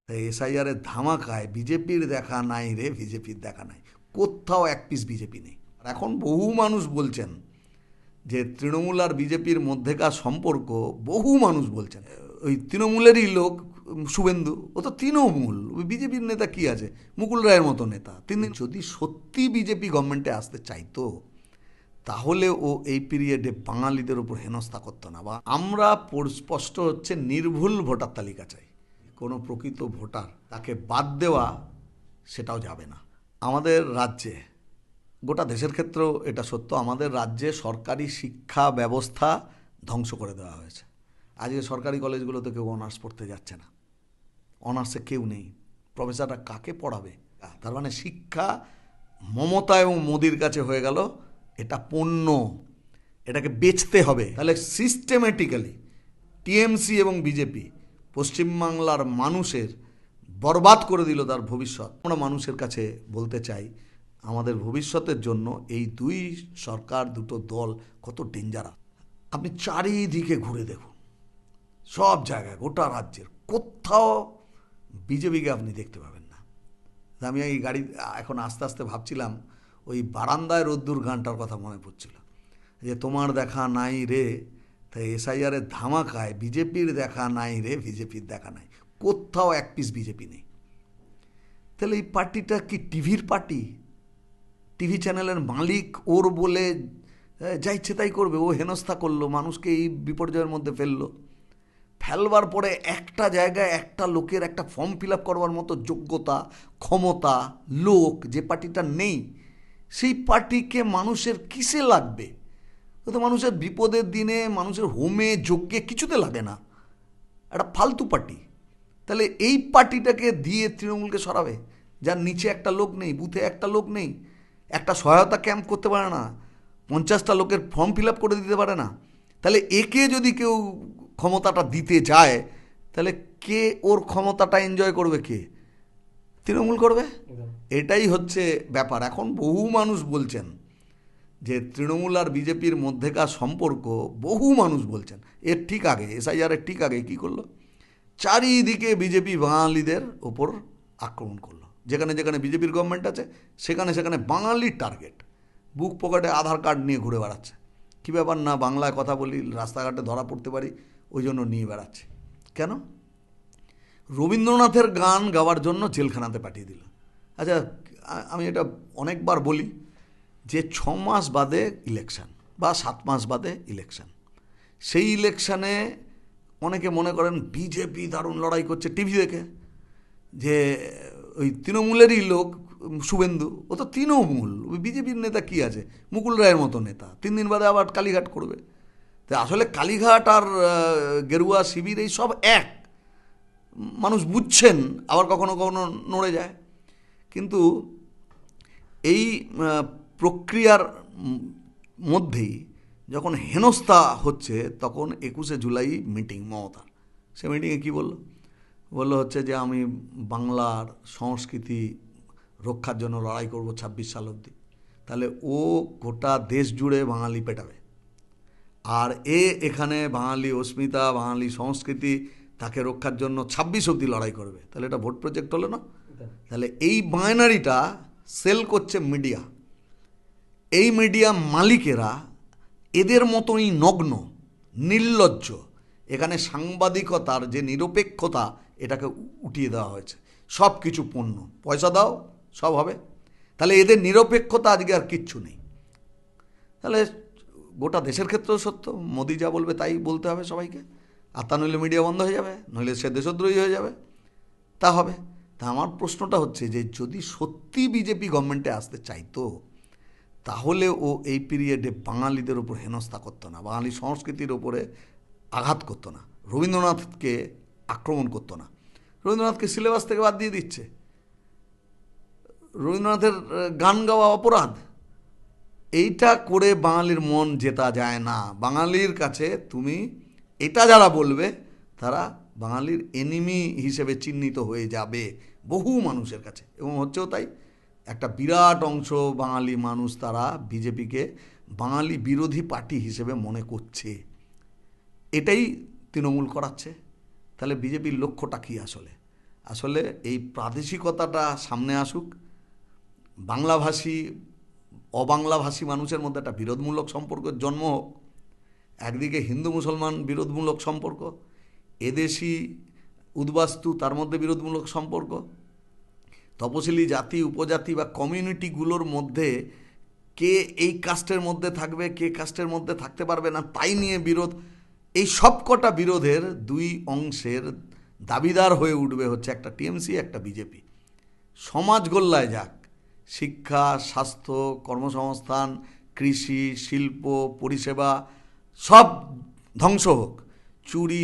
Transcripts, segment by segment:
এসআইআরের ধামাকায় বিজেপির দেখা নাই রে, বিজেপির দেখা নাই, কোথাও এক পিস বিজেপি নেই। আর এখন বহু মানুষ বলছেন যে তৃণমূল আর বিজেপির মধ্যেকার সম্পর্ক, বহু মানুষ বলছেন ওই তৃণমূলেরই লোক শুভেন্দু, ও তো তৃণমূল, ওই বিজেপির নেতা কি আছে, মুকুল রায়ের মতো নেতা। তিনি যদি সত্যি বিজেপি গভর্নমেন্টে আসতে চাইতো তাহলে ও এই পিরিয়ডে বাঙালিদের উপর হেনস্থা করতো না। বা আমরা স্পষ্ট হচ্ছে নির্ভুল ভোটার তালিকা চাই, কোনো প্রকৃত ভোটার তাকে বাদ দেওয়া সেটাও যাবে না। আমাদের রাজ্যে, গোটা দেশের ক্ষেত্রেও এটা সত্য, আমাদের রাজ্যে সরকারি শিক্ষা ব্যবস্থা ধ্বংস করে দেওয়া হয়েছে। আজকে সরকারি কলেজগুলোতে কেউ অনার্স পড়তে যাচ্ছে না, অনার্সে কেউ নেই, প্রফেসররা কাকে পড়াবে? তার মানে শিক্ষা মমতা এবং মোদির কাছে হয়ে গেল এটা পণ্য, এটাকে বেচতে হবে। তাহলে সিস্টেমেটিক্যালি টিএমসি এবং বিজেপি পশ্চিমবাংলার মানুষের বরবাদ করে দিল তার ভবিষ্যৎ। আমরা মানুষের কাছে বলতে চাই, আমাদের ভবিষ্যতের জন্য এই দুই সরকার, দুটো দল কত ডেঞ্জারাস। আপনি চারিদিকে ঘুরে দেখুন, সব জায়গায়, গোটা রাজ্যের কোথাও বিজেপিকে আপনি দেখতে পাবেন না। আমি এই গাড়ি এখন আস্তে আস্তে ভাবছিলাম, ওই বারান্দায় রোদ্দুর গানটার কথা মনে পড়ছিল, যে তোমার দেখা নাই রে, তাই এসআইআরের ধামাকায় বিজেপির দেখা নাই রে, বিজেপির দেখা নাই, কোথাও এক পিস বিজেপি নেই। তাহলে এই পার্টিটা কি টিভির পার্টি? টিভি চ্যানেলের মালিক ওর বলে যা ইচ্ছে তাই করবে? ও হেনস্থা করলো, মানুষকে এই বিপর্যয়ের মধ্যে ফেলবার পরে একটা জায়গায় একটা লোকের একটা ফর্ম ফিল আপ করবার মতো যোগ্যতা, ক্ষমতা, লোক যে পার্টিটা নেই, সেই পার্টিকে মানুষের কিসে লাগবে? ও তো মানুষের বিপদের দিনে, মানুষের হোমে, যজ্ঞে কিছুতে লাগে না, একটা ফালতু পার্টি। তাহলে এই পার্টিটাকে দিয়ে তৃণমূলকে সরাবে, যার নিচে একটা লোক নেই, বুথে একটা লোক নেই, একটা সহায়তা ক্যাম্প করতে পারে না, 50টা লোকের ফর্ম ফিল আপ করে দিতে পারে না। তাহলে একে যদি কেউ ক্ষমতাটা দিতে যায়, তাহলে কে ওর ক্ষমতাটা এনজয় করবে? কে? তৃণমূল করবে। এটাই হচ্ছে ব্যাপার। এখন বহু মানুষ বলছেন যে তৃণমূল আর বিজেপির মধ্যেকার সম্পর্ক, বহু মানুষ বলছেন এর ঠিক আগে, এসআইআরের ঠিক আগে কী করলো, চারিদিকে বিজেপি বাঙালিদের ওপর আক্রমণ করলো। যেখানে যেখানে বিজেপির গভর্নমেন্ট আছে সেখানে সেখানে বাঙালির টার্গেট, বুক পকেটে আধার কার্ড নিয়ে ঘুরে বেড়াচ্ছে। কী ব্যাপার না, বাংলায় কথা বলি, রাস্তাঘাটে ধরা পড়তে পারি, ওই জন্য নিয়ে বেড়াচ্ছে। কেন? রবীন্দ্রনাথের গান গাওয়ার জন্য জেলখানাতে পাঠিয়ে দিল। আচ্ছা, আমি এটা অনেকবার বলি যে 6 মাস বাদে ইলেকশান বা 7 মাস বাদে ইলেকশান, সেই ইলেকশানে অনেকে মনে করেন বিজেপি দারুণ লড়াই করছে টিভি দেখে, যে ওই তৃণমূলেরই লোক শুভেন্দু, ও তো তৃণমূল, ওই বিজেপির নেতা কি আছে, মুকুল রায়ের মতো নেতা, 3 দিন বাদে আবার কালীঘাট করবে। তো আসলে কালীঘাট আর গেরুয়া শিবির এই সব এক, মানুষ বুঝছেন, আবার কখনো কখনো নড়ে যায়। কিন্তু এই প্রক্রিয়ার মধ্যেই যখন হেনস্থা হচ্ছে, তখন 21শে জুলাই মিটিং মমতার। সে মিটিংয়ে কী বললো হচ্ছে যে আমি বাংলার সংস্কৃতি রক্ষার জন্য লড়াই করব 26 সাল অবধি। তাহলে ও গোটা দেশ জুড়ে বাঙালি পেটাবে, আর এখানে বাঙালি অস্মিতা, বাঙালি সংস্কৃতি তাকে রক্ষার জন্য 26 অবধি লড়াই করবে। তাহলে এটা ভোট প্রজেক্ট হলো না? তাহলে এই বাইনারিটা সেল করছে মিডিয়া। এই মিডিয়া মালিকেরা এদের মতোই নগ্ন, নির্লজ্জ। এখানে সাংবাদিকতার যে নিরপেক্ষতা, এটাকে উঠিয়ে দেওয়া হয়েছে। সব কিছু পণ্য, পয়সা দাও সব হবে। তাহলে এদের নিরপেক্ষতা আজকে আর কিচ্ছু নেই। তাহলে গোটা দেশের ক্ষেত্রেও সত্য, মোদি যা বলবে তাই বলতে হবে সবাইকে, আর তা নইলে মিডিয়া বন্ধ হয়ে যাবে, নইলে সে দেশদ্রোহী হয়ে যাবে। তা হবে। তা আমার প্রশ্নটা হচ্ছে যে যদি সত্যি বিজেপি গভর্নমেন্টে আসতে চাইতো তাহলে ও এই পিরিয়ডে বাঙালিদের ওপর হেনস্থা করতো না, বাঙালি সংস্কৃতির ওপরে আঘাত করতো না, রবীন্দ্রনাথকে আক্রমণ করতো না। রবীন্দ্রনাথকে সিলেবাস থেকে বাদ দিয়ে দিচ্ছে, রবীন্দ্রনাথের গান গাওয়া অপরাধ। এইটা করে বাঙালির মন জেতা যায় না। বাঙালির কাছে তুমি এটা যারা বলবে তারা বাঙালির এনিমি হিসেবে চিহ্নিত হয়ে যাবে বহু মানুষের কাছে, এবং হচ্ছেও তাই। একটা বিরাট অংশ বাঙালি মানুষ তারা বিজেপিকে বাঙালি বিরোধী পার্টি হিসেবে মনে করছে। এটাই তৃণমূল করাচ্ছে। তাহলে বিজেপির লক্ষ্যটা কী আসলে? আসলে এই প্রাদেশিকতাটা সামনে আসুক, বাংলাভাষী অবাংলাভাষী মানুষের মধ্যে একটা বিরোধমূলক সম্পর্কের জন্ম হোক, একদিকে হিন্দু মুসলমান বিরোধমূলক সম্পর্ক, এদেশি উদ্বাস্তু তার মধ্যে বিরোধমূলক সম্পর্ক, তপশিলি জাতি উপজাতি বা কমিউনিটিগুলোর মধ্যে কে এই কাস্টের মধ্যে থাকবে, কে কাস্টের মধ্যে থাকতে পারবে না, তাই নিয়ে বিরোধ। এই সবকটা বিরোধের দুই অংশের দাবিদার হয়ে উঠবে হচ্ছে একটা টিএমসি, একটা বিজেপি। সমাজ গোল্লায় যাক, শিক্ষা, স্বাস্থ্য, কর্মসংস্থান, কৃষি, শিল্প, পরিষেবা সব ধ্বংস হোক, চুরি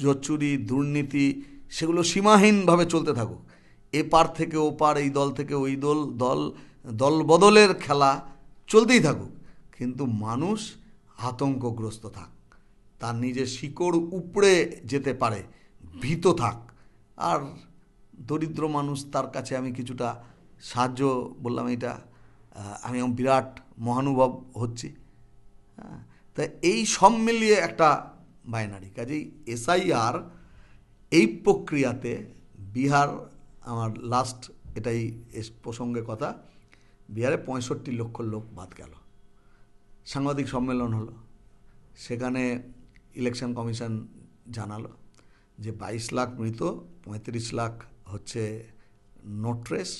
জুচ্চুরি দুর্নীতি সেগুলো সীমাহীনভাবে চলতে থাকুক, এ পার থেকে ও পার, এই দল থেকে ওই দল বদলের খেলা চলতেই থাকুক, কিন্তু মানুষ আতঙ্কগ্রস্ত থাক, তার নিজের শিকড় উপড়ে যেতে পারে, ভীত থাক। আর দরিদ্র মানুষ, তার কাছে আমি কিছুটা সাহায্য, বললাম এটা আমি বিরাট মহানুভব হচ্ছি। তা এই সব মিলিয়ে একটা বাইনারি। কাজেই এসআইআর এই প্রক্রিয়াতে বিহার, আমার লাস্ট এটাই প্রসঙ্গে কথা, বিহারে 65 লক্ষ লোক বাদ গেল। সাংবাদিক সম্মেলন হলো, সেখানে ইলেকশন কমিশন জানালো যে 22 লাখ মৃত, 35 লাখ হচ্ছে নোট্রেস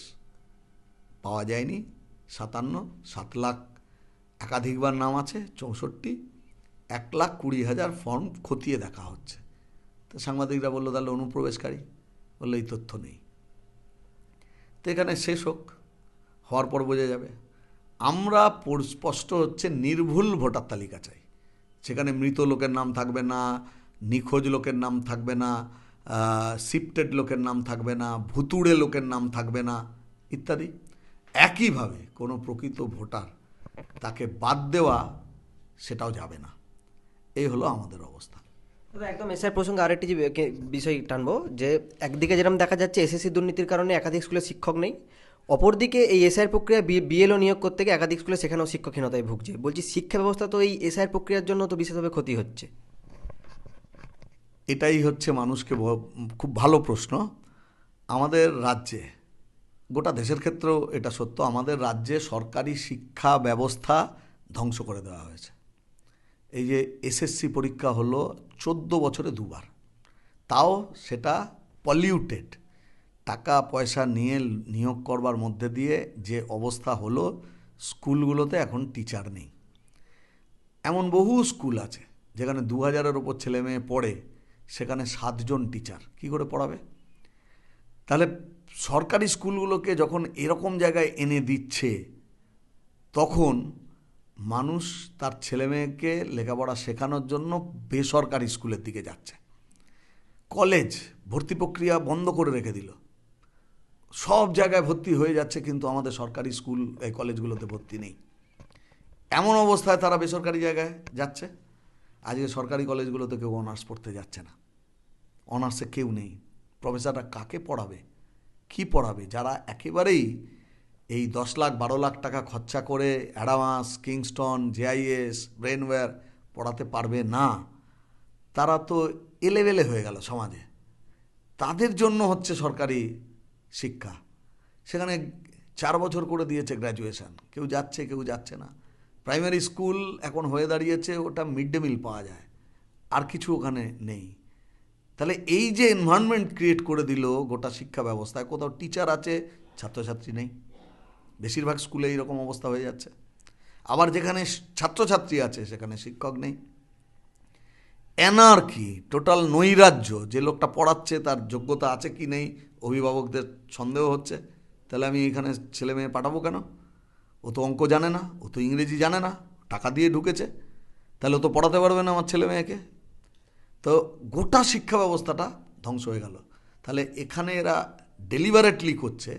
পাওয়া যায়নি, 7 লাখ একাধিকবার নাম আছে 64, 1,20,000 ফর্ম খতিয়ে দেখা হচ্ছে। তো সাংবাদিকরা বললো তাহলে অনুপ্রবেশকারী, বললো এই তথ্য নেই। তো এখানে শেষ হোক, হওয়ার পর বোঝা যাবে। আমরা স্পষ্ট হচ্ছে নির্ভুল ভোটার তালিকা চাই, সেখানে মৃত লোকের নাম থাকবে না, নিখোঁজ লোকের নাম থাকবে না, শিফটেড লোকের নাম থাকবে না, ভুতুড়ে লোকের নাম থাকবে না ইত্যাদি। একইভাবে কোনো প্রকৃত ভোটার তাকে বাদ দেওয়া সেটাও যাবে না। এই হলো আমাদের অবস্থা। তবে একদম এসআই প্রসঙ্গে আরেকটি যে বিষয় টানবো, যে একদিকে যেরকম দেখা যাচ্ছে এসএসসি দুর্নীতির কারণে একাধিক স্কুলে শিক্ষক নেই, অপরদিকে এই এসআইয়ের প্রক্রিয়া বিএলও নিয়োগ করতে গিয়ে একাধিক স্কুলে সেখানেও শিক্ষকহীনতায় ভুগছে। বলছি শিক্ষা ব্যবস্থা তো এই এসআইয়ের প্রক্রিয়ার জন্য তো বিশেষভাবে ক্ষতি হচ্ছে। এটাই হচ্ছে মানুষকে খুব ভালো প্রশ্ন। আমাদের রাজ্যে, গোটা দেশের ক্ষেত্রেও এটা সত্য, আমাদের রাজ্যে সরকারি শিক্ষা ব্যবস্থা ধ্বংস করে দেওয়া হয়েছে। এই যে এসএসসি পরীক্ষা হলো 14 বছরে 2বার, তাও সেটা পলিউটেড, টাকা পয়সা নিয়ে নিয়োগ করবার মধ্যে দিয়ে যে অবস্থা হলো, স্কুলগুলোতে এখন টিচার নেই। এমন বহু স্কুল আছে যেখানে 2000-এর ওপর ছেলে মেয়ে পড়ে, সেখানে 7 জন টিচার কী করে পড়াবে? তাহলে সরকারি স্কুলগুলোকে যখন এরকম জায়গায় এনে দিচ্ছে, তখন মানুষ তার ছেলে মেয়েকে লেখাপড়া শেখানোর জন্য বেসরকারি স্কুলের দিকে যাচ্ছে। কলেজ ভর্তি প্রক্রিয়া বন্ধ করে রেখে দিল, সব জায়গায় ভর্তি হয়ে যাচ্ছে, কিন্তু আমাদের সরকারি স্কুল এই কলেজগুলোতে ভর্তি নেই। এমন অবস্থায় তারা বেসরকারি জায়গায় যাচ্ছে। আজকে সরকারি কলেজগুলোতে কেউ অনার্স পড়তে যাচ্ছে না, অনার্সে কেউ নেই। প্রফেসররা কাকে পড়াবে, কি পড়াবে? যারা একেবারেই এই 10 লাখ 12 লাখ টাকা খরচা করে অ্যাডামাস, কিংস্টন, জেআইএস, ব্রেনওয়্যার পড়াতে পারবে না, তারা তো এলেবেলে হয়ে গেল সমাজে। তাদের জন্য হচ্ছে সরকারি শিক্ষা। সেখানে 4 বছর করে দিয়েছে গ্র্যাজুয়েশন, কেউ যাচ্ছে কেউ যাচ্ছে না। প্রাইমারি স্কুল এখন হয়ে দাঁড়িয়েছে ওটা মিড ডে মিল পাওয়া যায়, আর কিছু ওখানে নেই। তাহলে এই যে এনভায়রনমেন্ট ক্রিয়েট করে দিল গোটা শিক্ষা ব্যবস্থায়, কোথাও টিচার আছে, ছাত্রছাত্রী নেই। বেশিরভাগ স্কুলে এইরকম অবস্থা হয়ে যাচ্ছে। আবার যেখানে ছাত্রছাত্রী আছে সেখানে শিক্ষক নেই। অ্যানার্কি, টোটাল নৈরাজ্য। যে লোকটা পড়াচ্ছে তার যোগ্যতা আছে কি নেই অভিভাবকদের সন্দেহ হচ্ছে। তাহলে আমি এখানে ছেলে মেয়ে পাঠাবো কেন? ও তো অঙ্ক জানে না, ও তো ইংরেজি জানে না, টাকা দিয়ে ঢুকেছে, তাহলে ও তো পড়াতে পারবে না আমার ছেলে মেয়েকে। তো গোটা শিক্ষা ব্যবস্থাটা ধ্বংস হয়ে গেল। তাহলে এখানে এরা ডেলিভারেটলি করছে,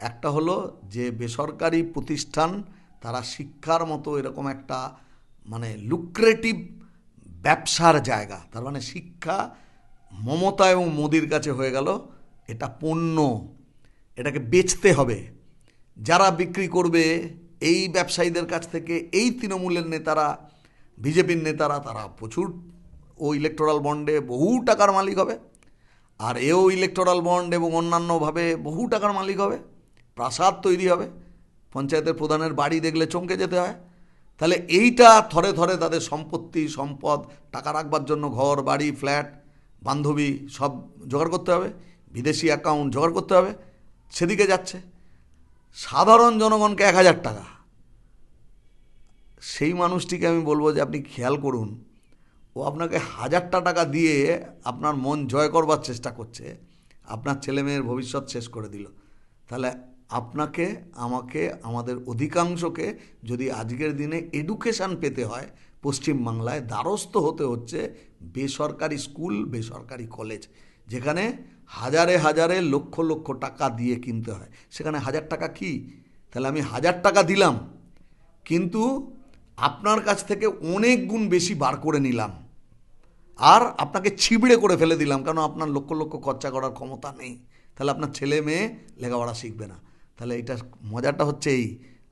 একটা হলো যে বেসরকারি প্রতিষ্ঠান তারা শিক্ষার মতো এরকম একটা মানে লুক্রেটিভ ব্যবসার জায়গা, তার মানে শিক্ষা মমতা এবং মোদির কাছে হয়ে গেল এটা পণ্য, এটাকে বেচতে হবে। যারা বিক্রি করবে এই ব্যবসায়ীদের কাছ থেকে, এই তৃণমূলের নেতারা, বিজেপির নেতারা, তারা প্রচুর ও ইলেকটোরাল বন্ডে বহু টাকার মালিক হবে। আর এও ইলেকটোরাল বন্ড এবং অন্যান্যভাবে বহু টাকার মালিক হবে, প্রাসাদ তৈরি হবে, পঞ্চায়েতের প্রধানের বাড়ি দেখলে চমকে যেতে হয়। তাহলে এইটা থরে থরে তাদের সম্পত্তি, সম্পদ, টাকা রাখবার জন্য ঘর, বাড়ি, ফ্ল্যাট, বান্ধবী সব জোগাড় করতে হবে, বিদেশি অ্যাকাউন্ট জোগাড় করতে হবে, সেদিকে যাচ্ছে। সাধারণ জনগণকে 1,000 টাকা, সেই মানুষটিকে আমি বলবো যে আপনি খেয়াল করুন, ও আপনাকে 1,000টা টাকা দিয়ে আপনার মন জয় করবার চেষ্টা করছে, আপনার ছেলেমেয়ের ভবিষ্যৎ শেষ করে দিল। তাহলে আপনাকে, আমাকে, আমাদের অধিকাংশকে যদি আজকের দিনে এডুকেশান পেতে হয়, পশ্চিমবাংলায় দ্বারস্থ হতে হচ্ছে বেসরকারি স্কুল, বেসরকারি কলেজ, যেখানে হাজারে হাজারে লক্ষ লক্ষ টাকা দিয়ে কিনতে হয়। সেখানে 1,000 টাকা কি? তাহলে আমি 1,000 টাকা দিলাম, কিন্তু আপনার কাছ থেকে অনেক গুণ বেশি বার করে নিলাম, আর আপনাকে ছিবড়ে করে ফেলে দিলাম, কারণ আপনার লক্ষ লক্ষ খরচা করার ক্ষমতা নেই। তাহলে আপনার ছেলে মেয়ে লেখাপড়া শিখবে না। তাহলে এটা মজাটা হচ্ছে এই,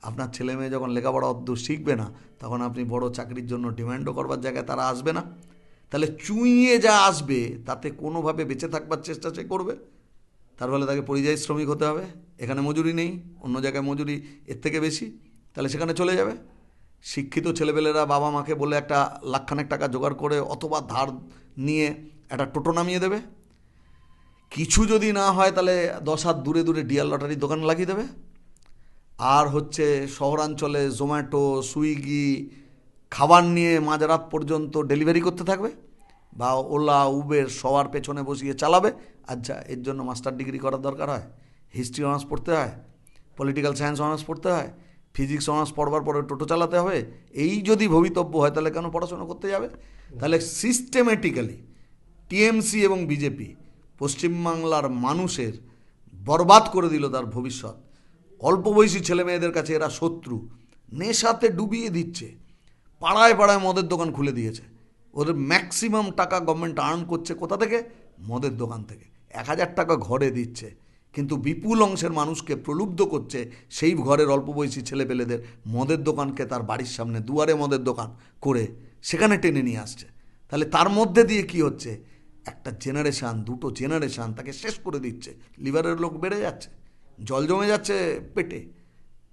আপনার ছেলে মেয়ে যখন লেখাপড়া অদ্দূর শিখবে না, তখন আপনি বড় চাকরির জন্য ডিমান্ডও করবার জায়গায় তারা আসবে না। তাহলে চুইয়ে যা আসবে তাতে কোনোভাবে বেঁচে থাকবার চেষ্টা সে করবে, তার ফলে তাকে পরিযায়ী শ্রমিক হতে হবে। এখানে মজুরি নেই, অন্য জায়গায় মজুরি এর থেকে বেশি, তাহলে সেখানে চলে যাবে। শিক্ষিত ছেলেপেলেরা বাবা মাকে বলে একটা লাখখানেক টাকা জোগাড় করে অথবা ধার নিয়ে একটা টোটো নামিয়ে দেবে। কিছু যদি না হয় তাহলে 10 হাত দূরে দূরে ডিয়ার লটারির দোকান লাগিয়ে দেবে। আর হচ্ছে শহরাঞ্চলে জোম্যাটো, সুইগি খাবার নিয়ে মাঝরাত পর্যন্ত ডেলিভারি করতে থাকবে, বা ওলা, উবের সবার পেছনে বসিয়ে চালাবে। আচ্ছা, এর জন্য মাস্টার ডিগ্রি করার দরকার হয়? হিস্ট্রি অনার্স পড়তে হয়, পলিটিক্যাল সায়েন্স অনার্স পড়তে হয়, ফিজিক্স অনার্স পড়বার পরে টোটো চালাতে হবে? এই যদি ভবিতব্য হয় তাহলে কেন পড়াশোনা করতে যাবে? তাহলে সিস্টেমেটিক্যালি টিএমসি এবং বিজেপি পশ্চিমবাংলার মানুষের বরবাদ করে দিল তার ভবিষ্যৎ। অল্প বয়সী ছেলে মেয়েদের কাছে এরা শত্রু, নেশাতে ডুবিয়ে দিচ্ছে, পাড়ায় পাড়ায় মদের দোকান খুলে দিয়েছে। ওদের ম্যাক্সিমাম টাকা গভর্নমেন্ট আর্ন করছে কোথা থেকে? মদের দোকান থেকে। 1,000 টাকা ঘরে দিচ্ছে, কিন্তু বিপুল অংশের মানুষকে প্রলুব্ধ করছে সেই ঘরের অল্প বয়সী ছেলেপেলেদের মদের দোকানকে তার বাড়ির সামনে দুয়ারে মদের দোকান করে সেখানে টেনে নিয়ে আসছে। তাহলে তার মধ্যে দিয়ে কি হচ্ছে? একটা জেনারেশান, দুটো জেনারেশান তাকে শেষ করে দিচ্ছে। লিভারের লোক বেড়ে যাচ্ছে, জল জমে যাচ্ছে পেটে।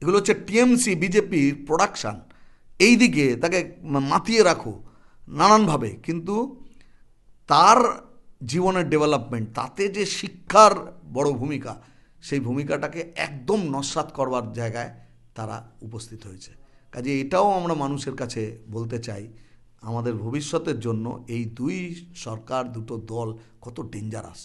এগুলো হচ্ছে টিএমসি বিজেপির প্রোডাকশান। এই দিকে তাকে মাতিয়ে রাখো নানানভাবে, কিন্তু তার জীবনের ডেভেলপমেন্ট, তাতে যে শিক্ষার বড় ভূমিকা, সেই ভূমিকাটাকে একদম নস্যাৎ করবার জায়গায় তারা উপস্থিত হয়েছে। কাজে এটাও আমরা মানুষের কাছে বলতে চাই, আমাদের ভবিষ্যতের জন্য এই দুই সরকার, দুটো দল কত ডেঞ্জারাস।